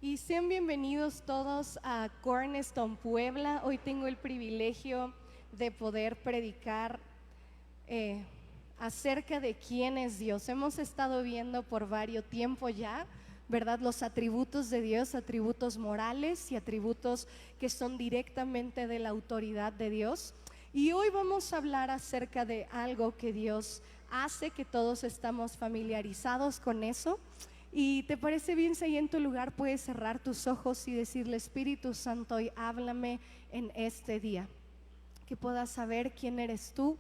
Y sean bienvenidos todos a Cornerstone Puebla. Hoy tengo el privilegio de poder predicar acerca de quién es Dios. Hemos estado viendo por varios tiempo ya, ¿verdad? Los atributos de Dios, atributos morales y atributos que son directamente de la autoridad de Dios. Y hoy vamos a hablar acerca de algo que Dios hace, que todos estamos familiarizados con eso. Y te parece bien, si ahí en tu lugar puedes cerrar tus ojos y decirle: Espíritu Santo, hoy háblame en este día, que puedas saber quién eres tú,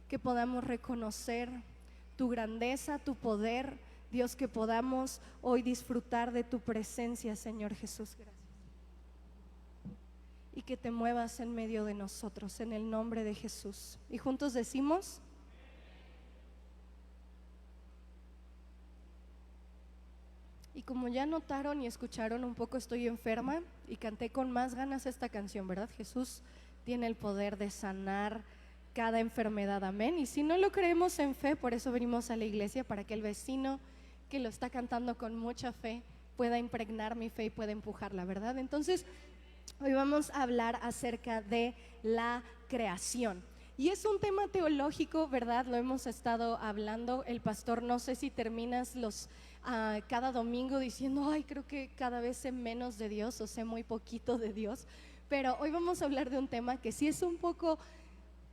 que podamos reconocer tu grandeza, tu poder, Dios, que podamos hoy disfrutar de tu presencia, Señor Jesús. Gracias. Y que te muevas en medio de nosotros, en el nombre de Jesús. Y juntos decimos: y como ya notaron y escucharon un poco, estoy enferma y canté con más ganas esta canción, ¿verdad? Jesús tiene el poder de sanar cada enfermedad, amén. Y si no lo creemos en fe, por eso venimos a la iglesia, para que el vecino que lo está cantando con mucha fe pueda impregnar mi fe y pueda empujarla, ¿verdad? Entonces, hoy vamos a hablar acerca de la creación. Y es un tema teológico, ¿verdad? Lo hemos estado hablando. El pastor, no sé si terminas cada domingo diciendo: ay, creo que cada vez sé menos de Dios o sé muy poquito de Dios. Pero hoy vamos a hablar de un tema que sí es un poco,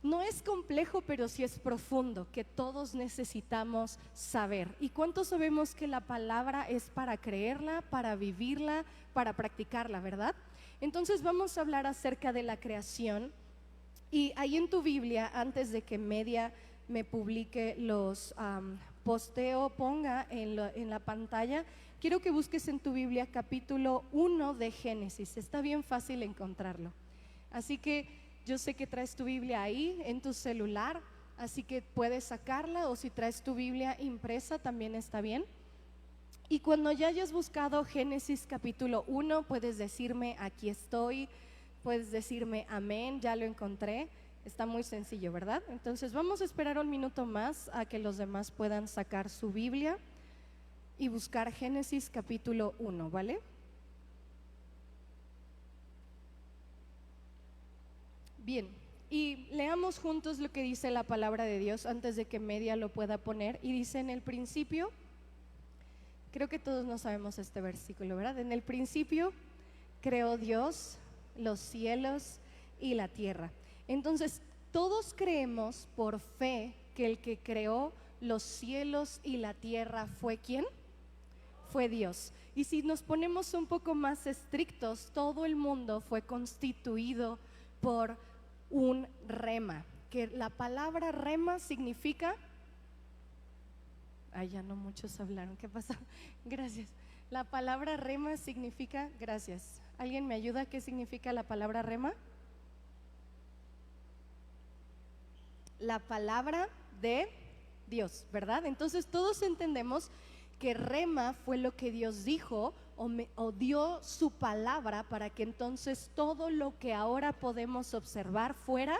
no es complejo, pero sí es profundo, que todos necesitamos saber. ¿Y cuántos sabemos que la palabra es para creerla, para vivirla, para practicarla, verdad? Entonces vamos a hablar acerca de la creación. Y ahí en tu Biblia, antes de que Media me publique los posteo, ponga en la pantalla, quiero que busques en tu Biblia capítulo 1 de Génesis. Está bien fácil encontrarlo. Así que yo sé que traes tu Biblia ahí en tu celular, así que puedes sacarla, o si traes tu Biblia impresa también está bien. Y cuando ya hayas buscado Génesis capítulo 1, puedes decirme: aquí estoy. Puedes decirme: amén, ya lo encontré. Está muy sencillo, ¿verdad? Entonces vamos a esperar un minuto más a que los demás puedan sacar su Biblia y buscar Génesis capítulo 1, ¿vale? Bien, y leamos juntos lo que dice la palabra de Dios antes de que Media lo pueda poner. Y dice: en el principio, creo que todos no sabemos este versículo, ¿verdad? En el principio creó Dios los cielos y la tierra. Entonces, todos creemos por fe que el que creó los cielos y la tierra fue ¿quién? Fue Dios. Y si nos ponemos un poco más estrictos, todo el mundo fue constituido por un rema, que la palabra rema significa… Ay, ya no muchos hablaron, ¿qué pasó? Gracias. La palabra rema significa… Gracias. ¿Alguien me ayuda? ¿Qué significa la palabra rema? La palabra de Dios, ¿verdad? Entonces todos entendemos que rema fue lo que Dios dijo o dio su palabra para que entonces todo lo que ahora podemos observar fuera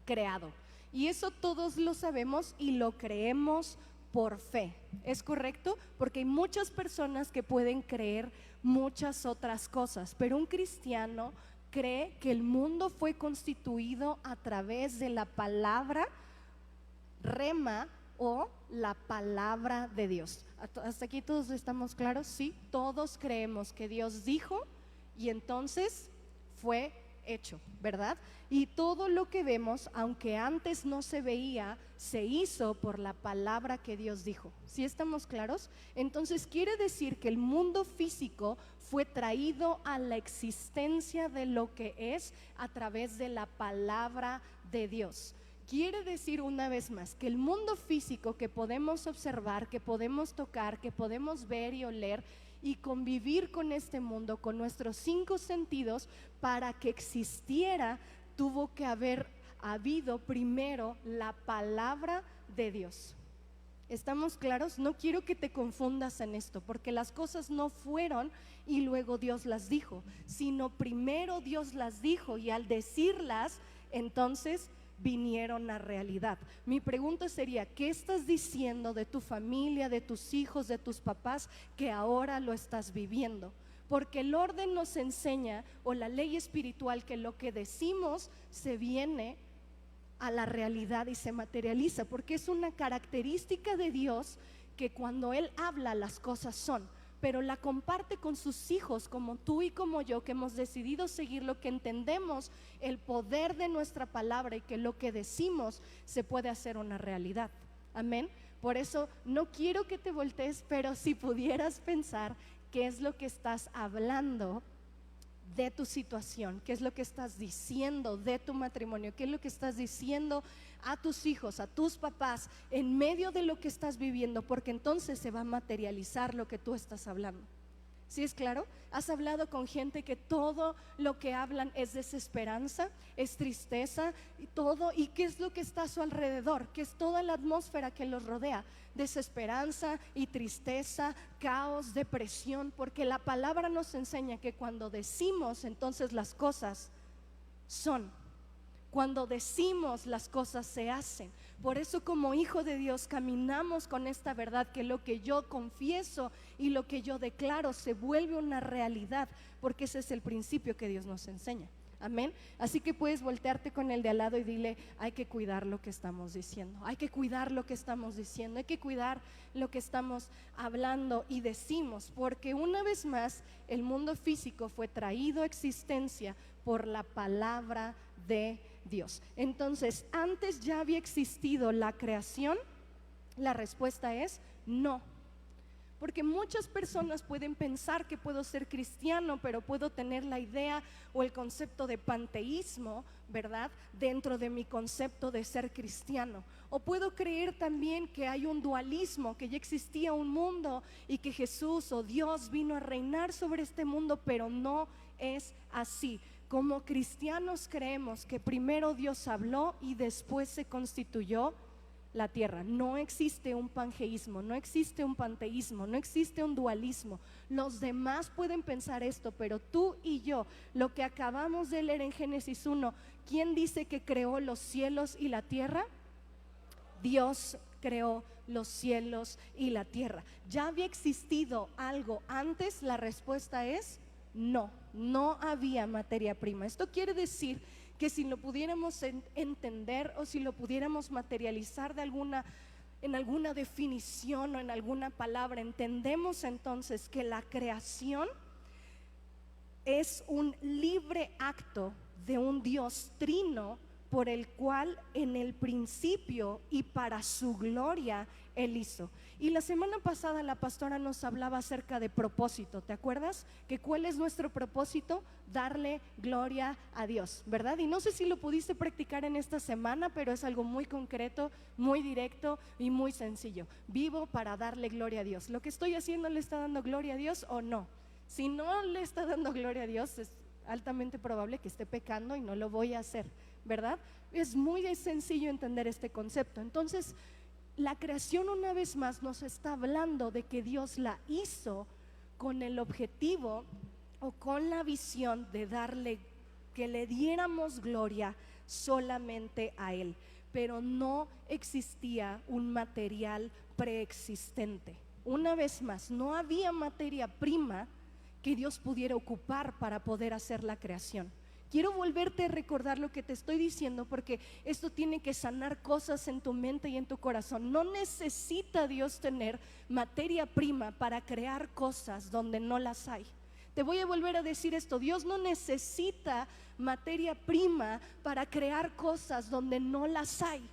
creado. Y eso todos lo sabemos y lo creemos por fe, ¿es correcto? Porque hay muchas personas que pueden creer muchas otras cosas, pero un cristiano cree que el mundo fue constituido a través de la palabra rema o la palabra de Dios. ¿Hasta aquí todos estamos claros? Sí, todos creemos que Dios dijo y entonces fue hecho, ¿verdad? Y todo lo que vemos, aunque antes no se veía, se hizo por la palabra que Dios dijo. ¿Sí estamos claros? Entonces quiere decir que el mundo físico fue traído a la existencia de lo que es a través de la palabra de Dios. Quiere decir, una vez más, que el mundo físico que podemos observar, que podemos tocar, que podemos ver y oler y convivir con este mundo, con nuestros 5 sentidos, para que existiera, tuvo que haber habido primero la palabra de Dios. ¿Estamos claros? No quiero que te confundas en esto, porque las cosas no fueron y luego Dios las dijo, sino primero Dios las dijo y al decirlas, entonces vinieron a realidad. Mi pregunta sería: ¿qué estás diciendo de tu familia, de tus hijos, de tus papás, que ahora lo estás viviendo? porque el orden nos enseña, o la ley espiritual, que lo que decimos se viene a la realidad y se materializa, porque es una característica de Dios que cuando Él habla las cosas son, pero la comparte con sus hijos como tú y como yo, que hemos decidido seguir lo que entendemos, el poder de nuestra palabra, y que lo que decimos se puede hacer una realidad. Amén. Por eso no quiero que te voltees, pero si pudieras pensar qué es lo que estás hablando de tu situación, qué es lo que estás diciendo de tu matrimonio, qué es lo que estás diciendo a tus hijos, a tus papás, en medio de lo que estás viviendo, porque entonces se va a materializar lo que tú estás hablando. ¿Sí es claro? Has hablado con gente que todo lo que hablan es desesperanza, es tristeza y todo. ¿Y qué es lo que está a su alrededor? ¿Qué es toda la atmósfera que los rodea? Desesperanza y tristeza, caos, depresión, porque la palabra nos enseña que cuando decimos, entonces las cosas son. Cuando decimos, las cosas se hacen. Por eso, como hijo de Dios, caminamos con esta verdad, que lo que yo confieso y lo que yo declaro se vuelve una realidad, porque ese es el principio que Dios nos enseña. Amén. Así que puedes voltearte con el de al lado y dile: hay que cuidar lo que estamos diciendo, hay que cuidar lo que estamos diciendo, hay que cuidar lo que estamos hablando y decimos, porque una vez más el mundo físico fue traído a existencia por la palabra de Dios. Entonces, ¿antes ya había existido la creación? La respuesta es no. Porque muchas personas pueden pensar que puedo ser cristiano, pero puedo tener la idea o el concepto de panteísmo, ¿verdad?, dentro de mi concepto de ser cristiano. O puedo creer también que hay un dualismo, que ya existía un mundo y que Jesús o Dios vino a reinar sobre este mundo, pero no es así. Como cristianos creemos que primero Dios habló y después se constituyó la tierra. No existe un pangeísmo, no existe un panteísmo, no existe un dualismo. Los demás pueden pensar esto, pero tú y yo, lo que acabamos de leer en Génesis 1, ¿quién dice que creó los cielos y la tierra? Dios creó los cielos y la tierra. ¿Ya había existido algo antes? La respuesta es no, no había materia prima. Esto quiere decir que si lo pudiéramos entender o si lo pudiéramos materializar en alguna definición o en alguna palabra, entendemos entonces que la creación es un libre acto de un Dios trino, por el cual en el principio y para su gloria Él hizo. Y la semana pasada la pastora nos hablaba acerca de propósito, ¿te acuerdas? Que ¿cuál es nuestro propósito? Darle gloria a Dios, ¿verdad? Y no sé si lo pudiste practicar en esta semana, pero es algo muy concreto, muy directo y muy sencillo. Vivo para darle gloria a Dios. ¿Lo que estoy haciendo le está dando gloria a Dios o no? Si no le está dando gloria a Dios, es altamente probable que esté pecando y no lo voy a hacer, ¿verdad? Es muy sencillo entender este concepto. Entonces, la creación una vez más nos está hablando de que Dios la hizo con el objetivo o con la visión de darle, que le diéramos gloria solamente a Él, pero no existía un material preexistente. Una vez más, no había materia prima que Dios pudiera ocupar para poder hacer la creación. Quiero volverte a recordar lo que te estoy diciendo, porque esto tiene que sanar cosas en tu mente y en tu corazón. No necesita Dios tener materia prima para crear cosas donde no las hay. Te voy a volver a decir esto: Dios no necesita materia prima para crear cosas donde no las hay.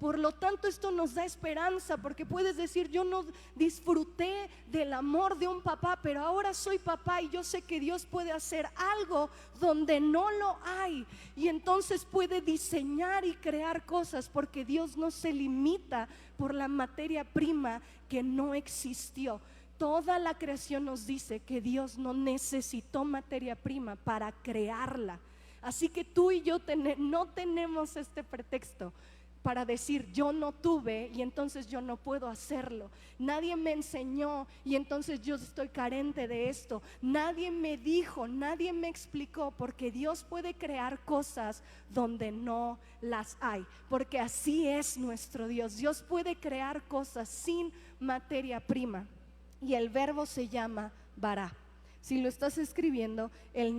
Por lo tanto, esto nos da esperanza, porque puedes decir: yo no disfruté del amor de un papá, pero ahora soy papá y yo sé que Dios puede hacer algo donde no lo hay, y entonces puede diseñar y crear cosas, porque Dios no se limita por la materia prima que no existió. Toda la creación nos dice que Dios no necesitó materia prima para crearla. Así que tú y yo no tenemos este pretexto para decir: yo no tuve y entonces yo no puedo hacerlo. Nadie me enseñó y entonces yo estoy carente de esto. Nadie me dijo, nadie me explicó, porque Dios puede crear cosas donde no las hay, porque así es nuestro Dios. Dios puede crear cosas sin materia prima, y el verbo se llama bara. Si lo estás escribiendo, el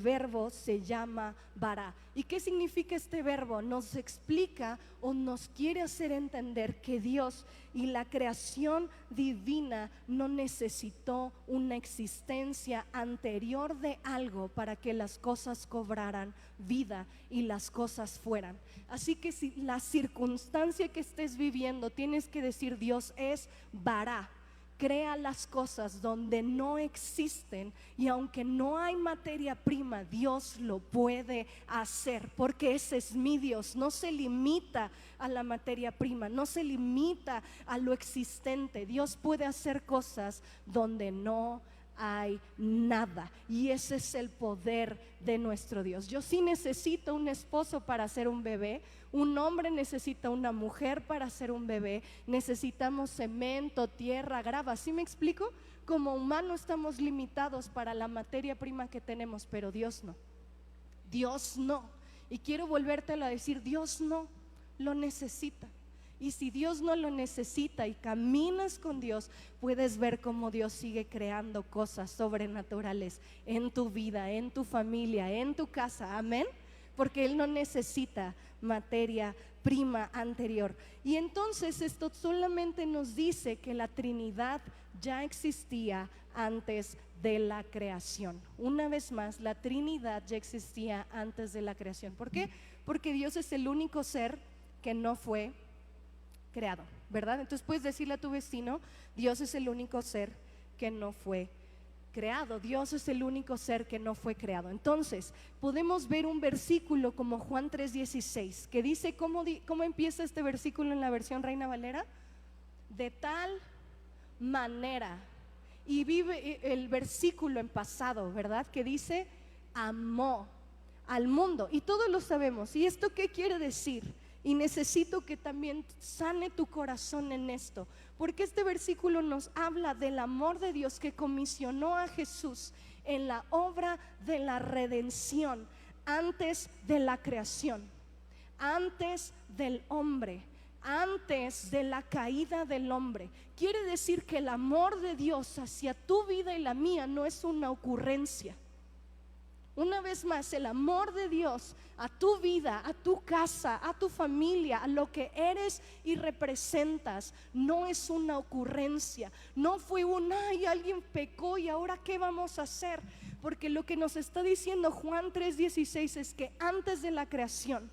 verbo se llama bara. ¿Y qué significa este verbo? Nos explica o nos quiere hacer entender que Dios y la creación divina no necesitó una existencia anterior de algo para que las cosas cobraran vida y las cosas fueran. Así que si la circunstancia que estés viviendo, tienes que decir: Dios es bara. Crea las cosas donde no existen, y aunque no hay materia prima, Dios lo puede hacer, porque ese es mi Dios. No se limita a la materia prima, no se limita a lo existente. Dios puede hacer cosas donde no hay nada, y ese es el poder de nuestro Dios. Yo sí necesito un esposo para hacer un bebé, un hombre necesita una mujer para hacer un bebé, necesitamos cemento, tierra, grava. ¿Sí me explico? Como humanos estamos limitados para la materia prima que tenemos, pero Dios no. Dios no. Y quiero volvértelo a decir: Dios no lo necesita. Y si Dios no lo necesita y caminas con Dios, puedes ver cómo Dios sigue creando cosas sobrenaturales en tu vida, en tu familia, en tu casa. Amén. Porque Él no necesita materia prima anterior. Y entonces esto solamente nos dice que la Trinidad ya existía antes de la creación. Una vez más, la Trinidad ya existía antes de la creación. ¿Por qué? Porque Dios es el único ser que no fue creado, ¿verdad? Entonces puedes decirle a tu vecino: Dios es el único ser que no fue creado. Dios es el único ser que no fue creado. Entonces podemos ver un versículo como Juan 3:16 que dice, ¿cómo empieza este versículo en la versión Reina Valera? De tal manera. Y vive el versículo en pasado, ¿verdad? Que dice: amó al mundo. Y todos lo sabemos. ¿Y esto qué quiere decir? Y necesito que también sane tu corazón en esto, porque este versículo nos habla del amor de Dios que comisionó a Jesús en la obra de la redención antes de la creación, antes del hombre, antes de la caída del hombre. Quiere decir que el amor de Dios hacia tu vida y la mía no es una ocurrencia. Una vez más, el amor de Dios a tu vida, a tu casa, a tu familia, a lo que eres y representas, no es una ocurrencia. No fue ay, alguien pecó y ahora ¿qué vamos a hacer? Porque lo que nos está diciendo Juan 3:16 es que antes de la creación,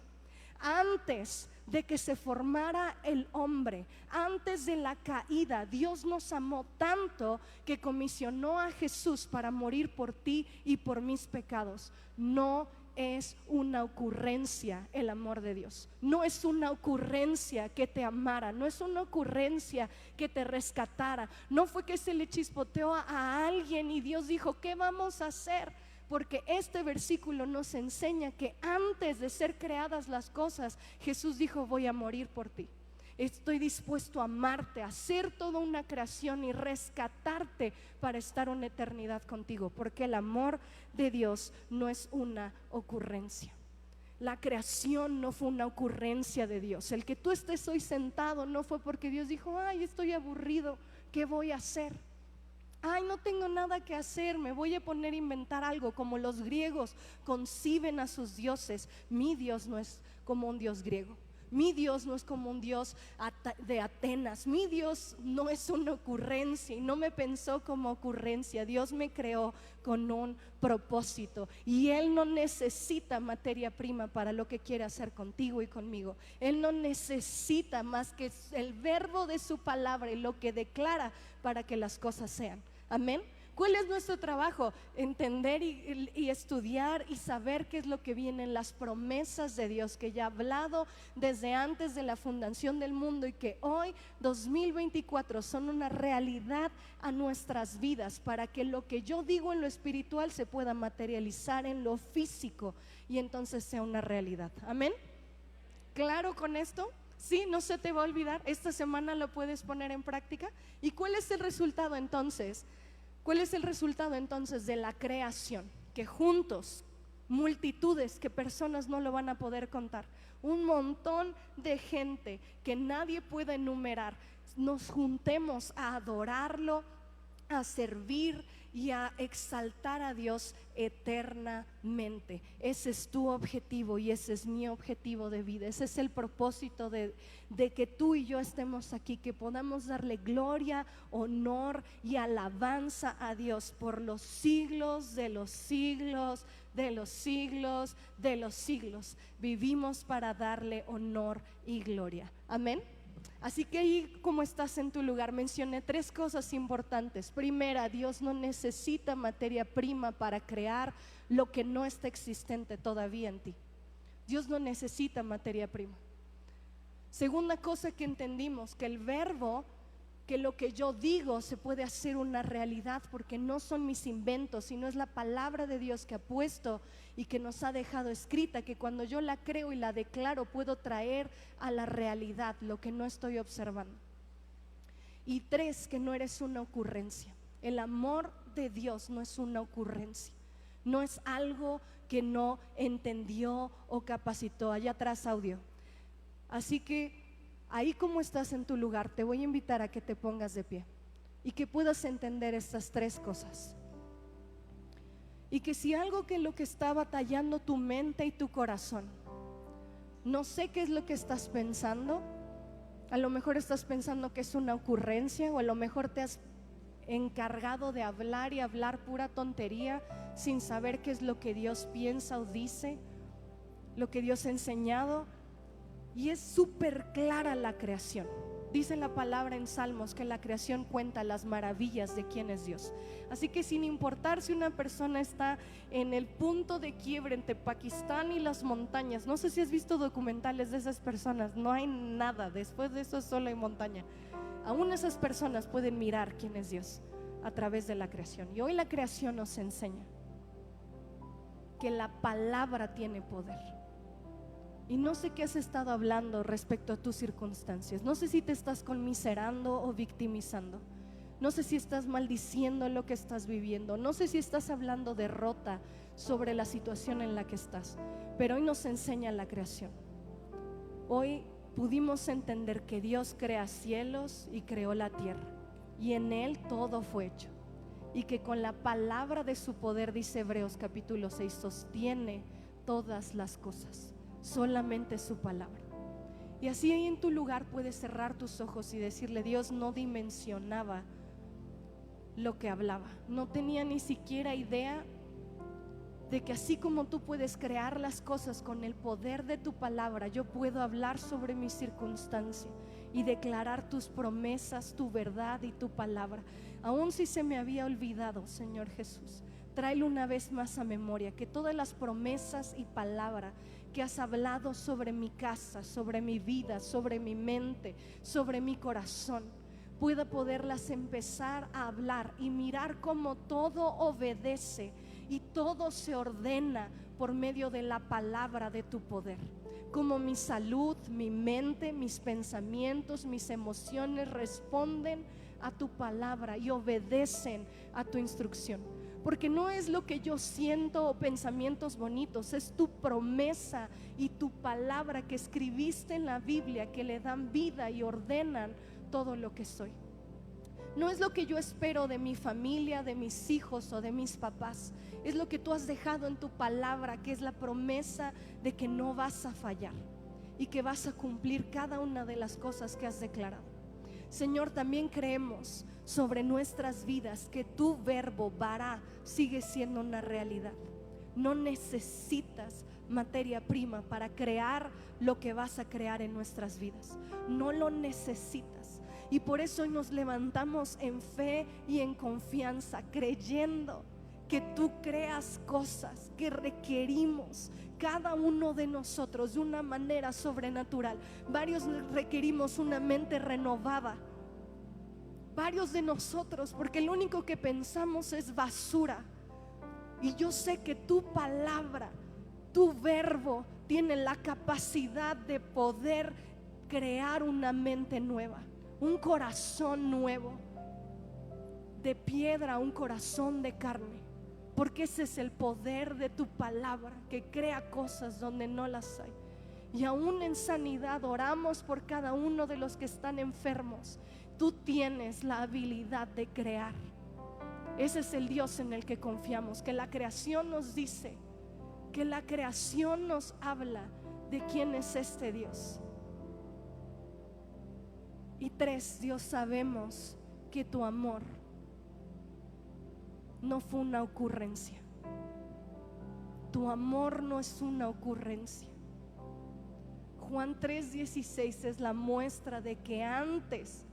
antes de que se formara el hombre, antes de la caída, Dios nos amó tanto que comisionó a Jesús para morir por ti y por mis pecados. No es una ocurrencia el amor de Dios. No es una ocurrencia que te amara, no es una ocurrencia que te rescatara. No fue que se le chispoteó a alguien y Dios dijo: ¿qué vamos a hacer? Porque este versículo nos enseña que antes de ser creadas las cosas, Jesús dijo: voy a morir por ti. Estoy dispuesto a amarte, a hacer toda una creación y rescatarte para estar una eternidad contigo, porque el amor de Dios no es una ocurrencia. La creación no fue una ocurrencia de Dios. El que tú estés hoy sentado no fue porque Dios dijo: ay, estoy aburrido, ¿qué voy a hacer? Ay, no tengo nada que hacer, me voy a poner a inventar algo, como los griegos conciben a sus dioses. Mi Dios no es como un dios griego. Mi Dios no es como un Dios de Atenas. Mi Dios no es una ocurrencia y no me pensó como ocurrencia. Dios me creó con un propósito y Él no necesita materia prima para lo que quiere hacer contigo y conmigo. Él no necesita más que el verbo de su palabra y lo que declara para que las cosas sean. Amén. ¿Cuál es nuestro trabajo? Entender y estudiar y saber qué es lo que viene en las promesas de Dios que ya ha hablado desde antes de la fundación del mundo y que hoy 2024 son una realidad a nuestras vidas, para que lo que yo digo en lo espiritual se pueda materializar en lo físico y entonces sea una realidad. Amén. ¿Claro con esto? Sí, no se te va a olvidar. Esta semana lo puedes poner en práctica. ¿Y cuál es el resultado entonces? ¿Cuál es el resultado entonces de la creación? Que juntos, multitudes, que personas no lo van a poder contar, un montón de gente que nadie puede enumerar, nos juntemos a adorarlo, a servir y a exaltar a Dios eternamente. Ese es tu objetivo y ese es mi objetivo de vida. Ese es el propósito de que tú y yo estemos aquí, que podamos darle gloria, honor y alabanza a Dios por los siglos de los siglos, de los siglos, de los siglos. Vivimos para darle honor y gloria. Amén. Así que ahí, como estás en tu lugar, mencioné 3 cosas importantes. Primera, Dios no necesita materia prima para crear lo que no está existente todavía en ti. Dios no necesita materia prima. Segunda cosa que entendimos, que el verbo, que lo que yo digo se puede hacer una realidad, porque no son mis inventos, sino es la palabra de Dios que ha puesto y que nos ha dejado escrita, que cuando yo la creo y la declaro puedo traer a la realidad lo que no estoy observando. Y 3, que no eres una ocurrencia. El amor de Dios no es una ocurrencia, no es algo que no entendió o capacitó. Allá atrás audio. Así que ahí, como estás en tu lugar, te voy a invitar a que te pongas de pie y que puedas entender estas 3 cosas. Y que si algo que lo que está batallando tu mente y tu corazón, no sé qué es lo que estás pensando, a lo mejor estás pensando que es una ocurrencia, o a lo mejor te has encargado de hablar y hablar pura tontería sin saber qué es lo que Dios piensa o dice, lo que Dios ha enseñado. Y es súper clara la creación. Dice la palabra en Salmos que la creación cuenta las maravillas de quién es Dios. Así que sin importar si una persona está en el punto de quiebre entre Pakistán y las montañas, no sé si has visto documentales de esas personas, no hay nada, después de eso solo hay montaña. Aún esas personas pueden mirar quién es Dios a través de la creación. Y hoy la creación nos enseña que la palabra tiene poder. Y no sé qué has estado hablando respecto a tus circunstancias. No sé si te estás conmiserando o victimizando. No sé si estás maldiciendo lo que estás viviendo. No sé si estás hablando derrota sobre la situación en la que estás. Pero hoy nos enseña la creación. Hoy pudimos entender que Dios crea cielos y creó la tierra. Y en Él todo fue hecho. Y que con la palabra de su poder, dice Hebreos capítulo 6, sostiene todas las cosas. Solamente su palabra. Y así ahí en tu lugar puedes cerrar tus ojos y decirle: Dios, no dimensionaba lo que hablaba, no tenía ni siquiera idea de que así como tú puedes crear las cosas con el poder de tu palabra, yo puedo hablar sobre mi circunstancia y declarar tus promesas, tu verdad y tu palabra. Aun si se me había olvidado, Señor Jesús, tráelo una vez más a memoria, que todas las promesas y palabra que has hablado sobre mi casa, sobre mi vida, sobre mi mente, sobre mi corazón, pueda poderlas empezar a hablar y mirar cómo todo obedece y todo se ordena por medio de la palabra de tu poder. Como mi salud, mi mente, mis pensamientos, mis emociones responden a tu palabra y obedecen a tu instrucción. Porque no es lo que yo siento o pensamientos bonitos, es tu promesa y tu palabra que escribiste en la Biblia, que le dan vida y ordenan todo lo que soy. No es lo que yo espero de mi familia, de mis hijos o de mis papás. Es lo que tú has dejado en tu palabra, que es la promesa de que no vas a fallar y que vas a cumplir cada una de las cosas que has declarado. Señor, también creemos sobre nuestras vidas que tu verbo vará sigue siendo una realidad. No necesitas materia prima para crear lo que vas a crear en nuestras vidas. No lo necesitas. Y por eso hoy nos levantamos en fe y en confianza, creyendo que tú creas cosas que requerimos cada uno de nosotros de una manera sobrenatural. Varios requerimos una mente renovada, varios de nosotros, porque lo único que pensamos es basura. Y yo sé que tu palabra, tu verbo tiene la capacidad de poder crear una mente nueva, un corazón nuevo, de piedra, un corazón de carne. Porque ese es el poder de tu palabra, que crea cosas donde no las hay. Y aún en sanidad oramos por cada uno de los que están enfermos. Tú tienes la habilidad de crear. Ese es el Dios en el que confiamos, que la creación nos dice, que la creación nos habla de quién es este Dios. Y 3, Dios, sabemos que tu amor no fue una ocurrencia. Tu amor no es una ocurrencia. Juan 3:16 es la muestra de que antes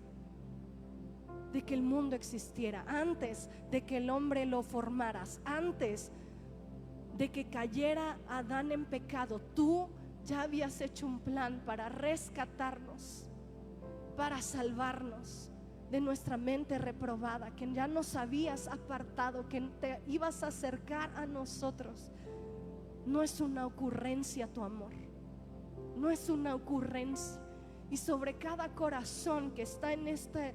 de que el mundo existiera, antes de que el hombre lo formaras, antes de que cayera Adán en pecado, tú ya habías hecho un plan para rescatarnos, para salvarnos de nuestra mente reprobada, que ya nos habías apartado, que te ibas a acercar a nosotros. No es una ocurrencia tu amor, no es una ocurrencia. Y sobre cada corazón que está en este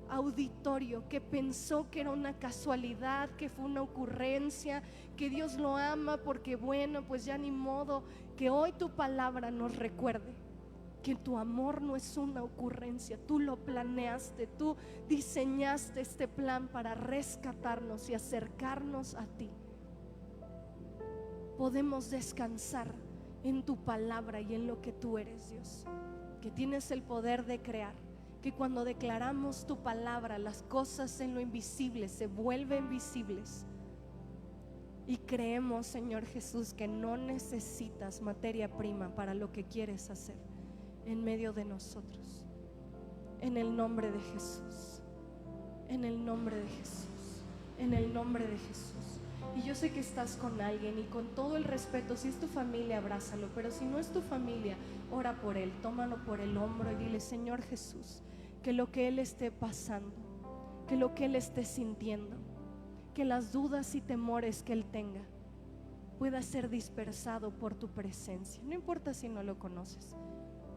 auditorio, que pensó que era una casualidad, que fue una ocurrencia, que Dios lo ama porque bueno, pues ya ni modo, que hoy tu palabra nos recuerde que tu amor no es una ocurrencia. Tú lo planeaste, tú diseñaste este plan para rescatarnos y acercarnos a ti. Podemos descansar en tu palabra y en lo que tú eres, Dios, que tienes el poder de crear, que cuando declaramos tu palabra, las cosas en lo invisible se vuelven visibles. Y creemos, Señor Jesús, que no necesitas materia prima para lo que quieres hacer en medio de nosotros. En el nombre de Jesús, en el nombre de Jesús, en el nombre de Jesús. Y yo sé que estás con alguien, y con todo el respeto, si es tu familia, abrázalo, pero si no es tu familia, ora por él, tómalo por el hombro y dile: Señor Jesús, que lo que él esté pasando, que lo que él esté sintiendo, que las dudas y temores que él tenga pueda ser dispersado por tu presencia. No importa si no lo conoces,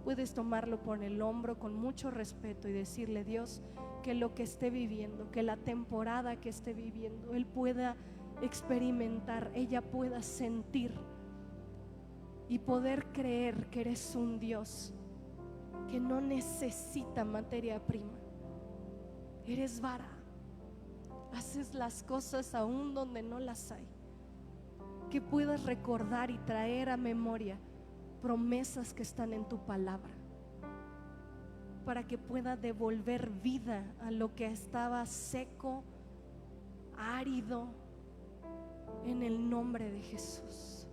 puedes tomarlo por el hombro con mucho respeto y decirle: Dios, que lo que esté viviendo, que la temporada que esté viviendo, él pueda experimentar, ella pueda sentir y poder creer que eres un Dios que no necesita materia prima. Eres vara, haces las cosas aún donde no las hay. Que puedas recordar y traer a memoria promesas que están en tu palabra, para que pueda devolver vida a lo que estaba seco, árido, en el nombre de Jesús,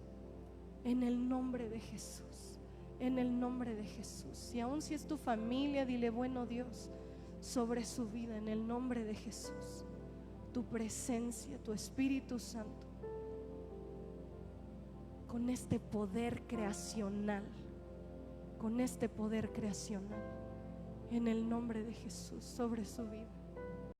en el nombre de Jesús, en el nombre de Jesús. Y aun si es tu familia, dile: bueno, Dios, sobre su vida, en el nombre de Jesús, tu presencia, tu Espíritu Santo, con este poder creacional, con este poder creacional, en el nombre de Jesús, sobre su vida.